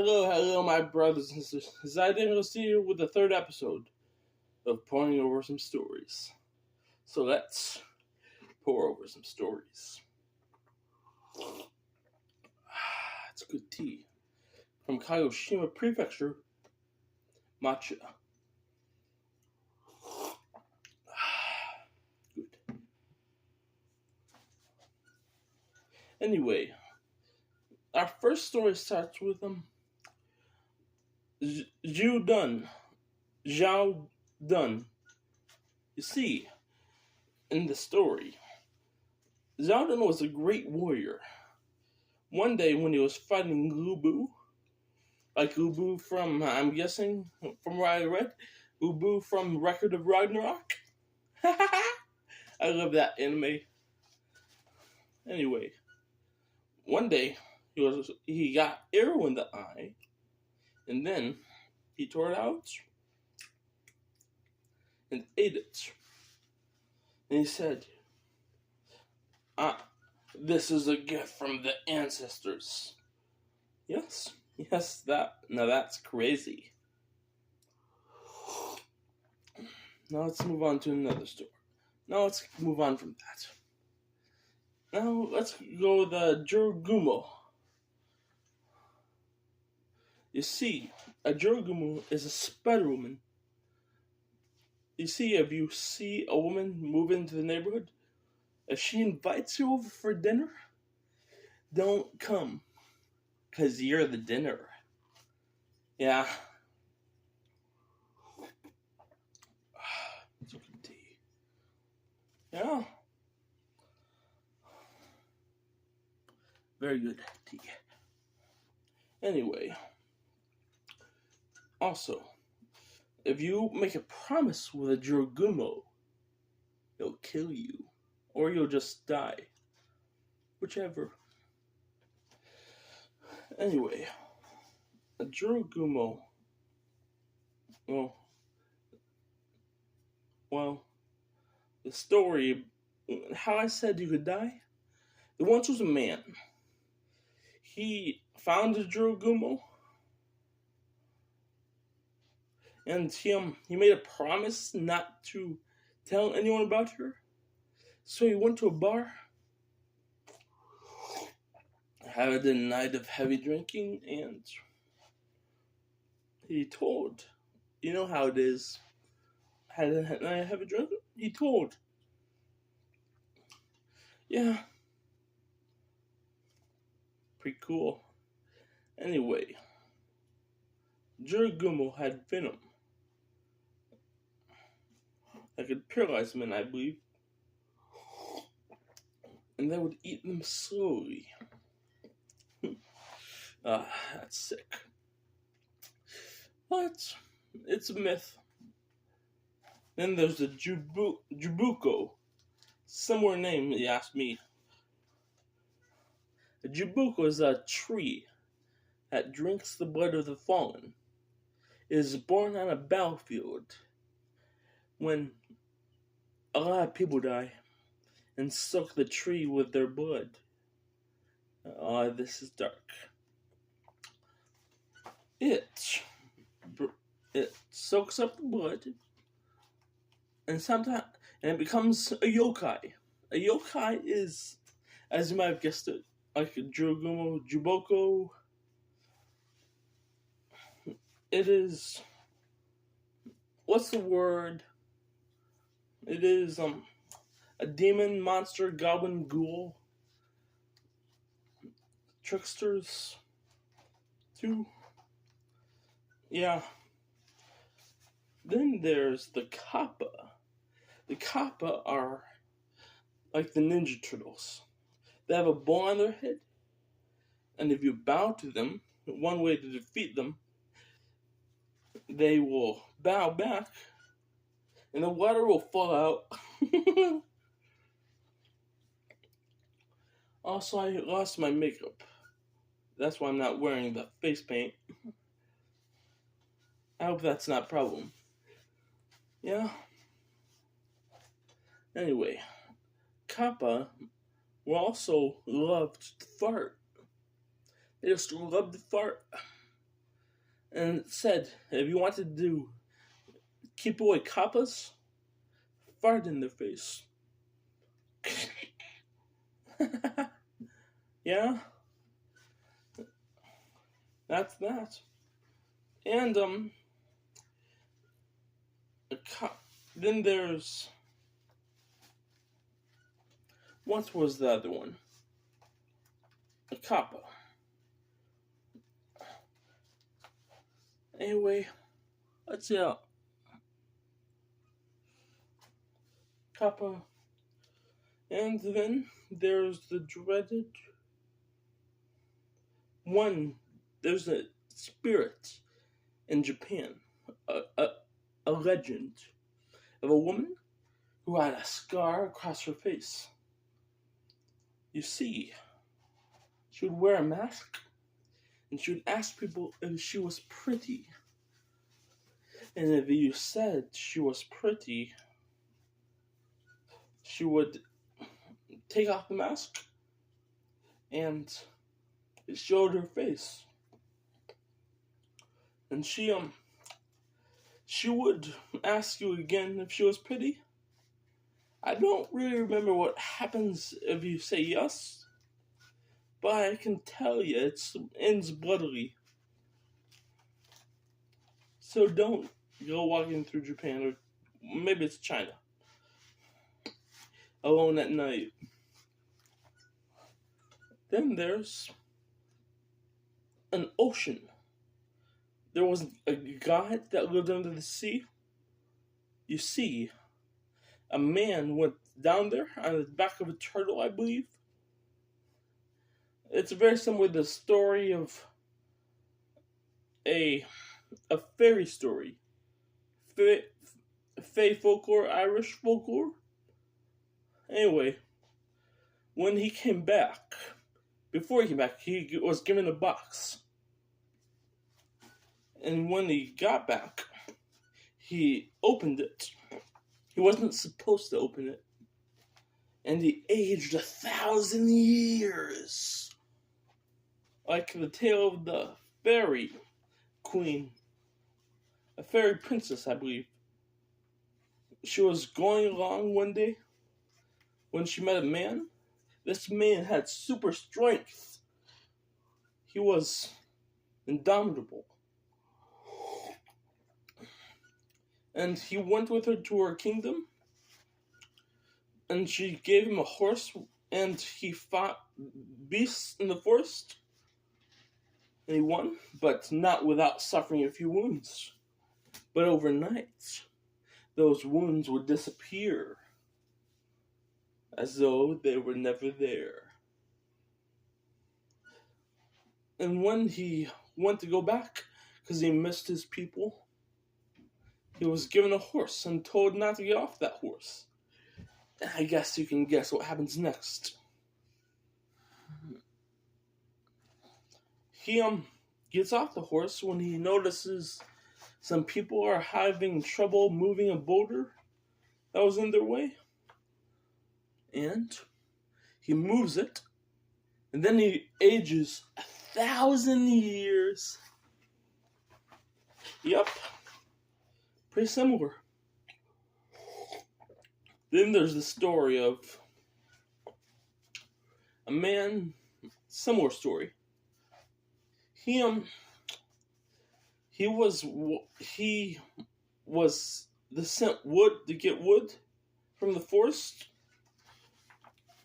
Hello, my brothers and sisters. This is Daniel Castillo with the third episode of pouring over some stories. So let's pour over some stories. It's good tea from Kagoshima Prefecture, matcha. Good. Anyway, our first story starts with Zhao Dun. You see, in the story, Zhao Dun was a great warrior. One day when he was fighting Lubu, like Lubu from, I'm guessing, from what I read, Lubu from Record of Ragnarok. I love that anime. Anyway, one day he got arrow in the eye, and then he tore it out and ate it. And he said, this is a gift from the ancestors. Yes, now that's crazy. Now let's move on to another story. Now let's move on from that. Now let's go with the Jurugumo. You see, a Jurugumo is a spider woman. You see, if you see a woman move into the neighborhood, if she invites you over for dinner, don't come, 'cause you're the dinner. Yeah. It's a good tea. Yeah. Very good tea. Anyway. Also, if you make a promise with a Jurugumo, he'll kill you. Or you'll just die. Whichever. Anyway, a Jurugumo. Well, the story, how I said you could die. There once was a man. He found a Jurugumo. And he made a promise not to tell anyone about her. So he went to a bar, had a night of heavy drinking, and he told, you know how it is, had a night of heavy drinking, he told. Yeah. Pretty cool. Anyway, Jurugumo had venom that could paralyze men, I believe. And they would eat them slowly. That's sick. But it's a myth. Then there's the Jubuko. Similar name, you ask me. The Jubuko is a tree that drinks the blood of the fallen. It is born on a battlefield when a lot of people die and soak the tree with their blood. This is dark. It soaks up the blood, and it becomes a yokai. A yokai is, as you might have guessed it, like a Jurugumo, Juboko. It is, what's the word? It is a demon, monster, goblin, ghoul, tricksters, too. Yeah. Then there's the Kappa. The Kappa are like the Ninja Turtles. They have a ball on their head, and if you bow to them, one way to defeat them, they will bow back, and the water will fall out. Also, I lost my makeup. That's why I'm not wearing the face paint. I hope that's not a problem. Yeah. Anyway, Kappa also loved to fart. They just loved to fart. and it said, if you wanted to keep away kappas, fart in their face. Yeah, that's that. And then there's, what was the other one? A kappa. Anyway, let's see. Kappa. And then there's the dreaded one. There's a spirit in Japan, a legend of a woman who had a scar across her face. You see, she would wear a mask and she would ask people if she was pretty. And if you said she was pretty, she would take off the mask and it showed her face. And she would ask you again if she was pretty. I don't really remember what happens if you say yes, but I can tell you it ends bloodily. So don't go walking through Japan, or maybe it's China, alone at night. Then there's an ocean. There was a god that lived under the sea. You see, a man went down there on the back of a turtle, I believe. It's very similar to the story of a fairy story. Fae folklore, Irish folklore. Anyway, when he came back, before he came back, he was given a box. And when he got back, he opened it. He wasn't supposed to open it. And he aged 1,000 years. Like the tale of the fairy queen. A fairy princess, I believe. She was going along one day when she met a man. This man had super strength. He was indomitable. And he went with her to her kingdom. And she gave him a horse. And he fought beasts in the forest. And he won, but not without suffering a few wounds. But overnight, those wounds would disappear. As though they were never there. And when he went to go back, because he missed his people, he was given a horse and told not to get off that horse. And I guess you can guess what happens next. He gets off the horse when he notices some people are having trouble moving a boulder that was in their way. And he moves it. And then he ages 1,000 years. Yep. Pretty similar. Then there's the story of a man, similar story. He was sent wood to get wood from the forest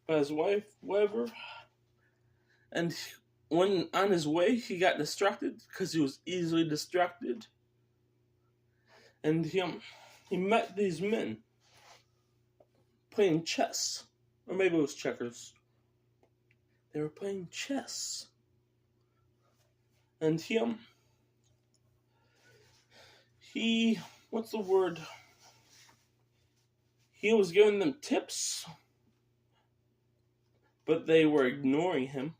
by his wife, whatever. And when on his way, he got distracted because he was easily distracted. And he met these men playing chess, or maybe it was checkers. They were playing chess. And he, what's the word? He was giving them tips, but they were ignoring him.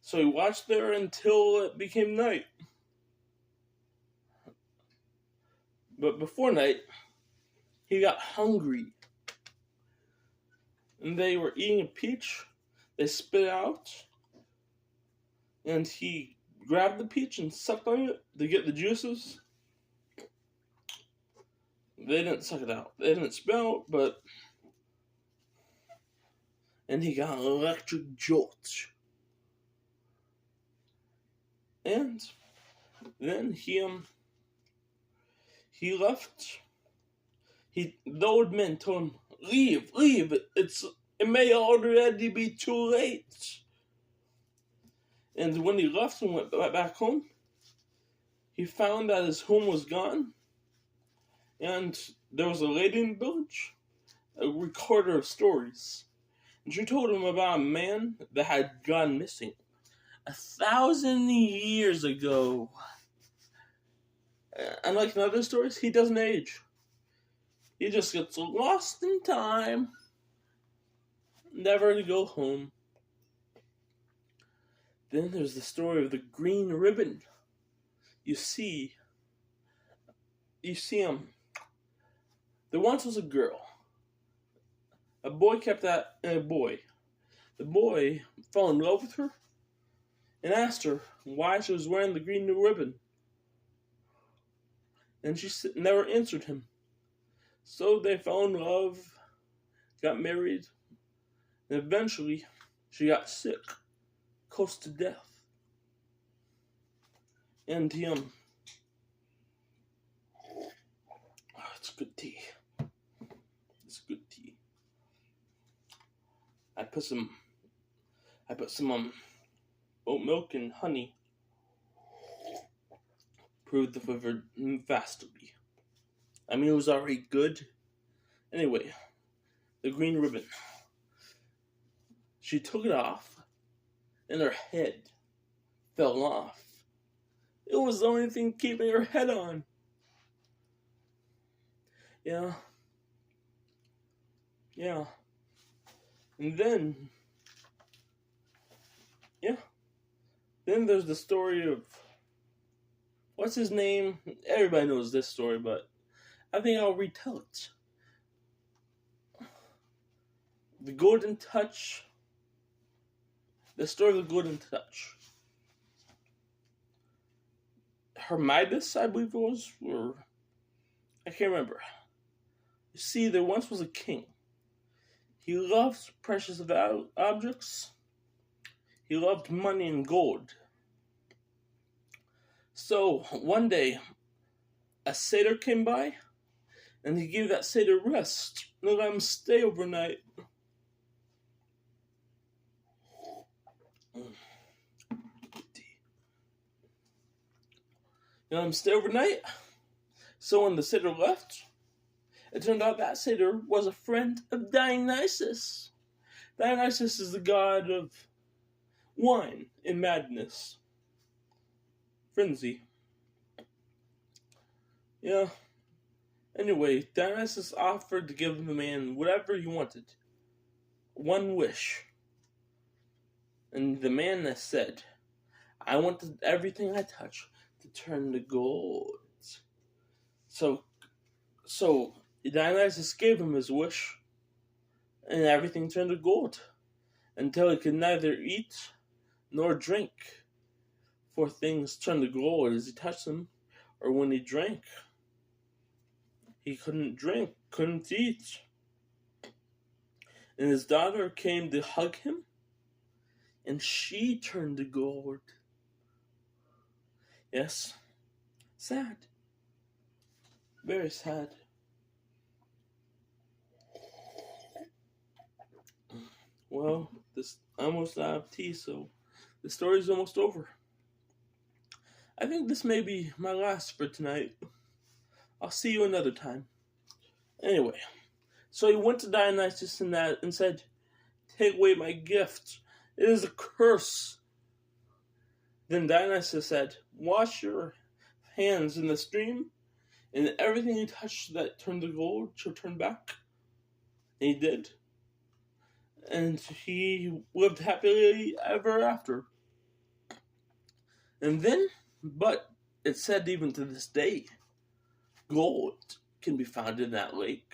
So he watched there until it became night. But before night, he got hungry. And they were eating a peach. They spit it out. And he grabbed the peach and sucked on it to get the juices. They didn't suck it out. They didn't smell it, but... And he got an electric jolt. And then he left. The old man told him, leave. It may already be too late. And when he left and went back home, he found that his home was gone. And there was a lady in the village, a recorder of stories. And she told him about a man that had gone missing 1,000 years ago. Unlike in other stories, he doesn't age. He just gets lost in time, never to go home. Then there's the story of the green ribbon. You see there once was a girl. A boy kept that a boy. The boy fell in love with her and asked her why she was wearing the green ribbon. And she never answered him. So they fell in love, got married, and eventually she got sick, close to death. And it's good tea. It's good tea. I put some oat milk and honey. Proved the flavor vastly. I mean, it was already good. Anyway, the green ribbon. She took it off, and her head fell off. It was the only thing keeping her head on. Yeah. And then there's the story of, what's his name? Everybody knows this story, but I think I'll retell it. The Golden Touch. The story of the Golden Touch. Hermidas, I believe it was, or I can't remember. You see, there once was a king. He loved precious objects. He loved money and gold. So, one day, a satyr came by, and he gave that satyr rest, and let him stay overnight. Let him stay overnight. So when the satyr left, it turned out that satyr was a friend of Dionysus. Dionysus is the god of wine and madness. Frenzy. Yeah. Anyway, Dionysus offered to give the man whatever he wanted. One wish. And the man said, I want everything I touch to turn to gold. So Dionysus gave him his wish, and everything turned to gold, until he could neither eat nor drink, for things turned to gold as he touched them, or when he drank. He couldn't drink, couldn't eat. And his daughter came to hug him, and she turned to gold. Yes, sad. Very sad. Well, I'm almost out of tea, so the story's almost over. I think this may be my last for tonight. I'll see you another time. Anyway, so he went to Dionysus and said, take away my gift. It is a curse. Then Dionysus said, wash your hands in the stream, and everything you touch that turned to gold shall turn back. And he did. And he lived happily ever after. And then, but it's said even to this day, gold can be found in that lake.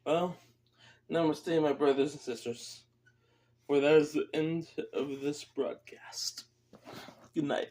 Well, namaste, my brothers and sisters. Well, that is the end of this broadcast. Good night.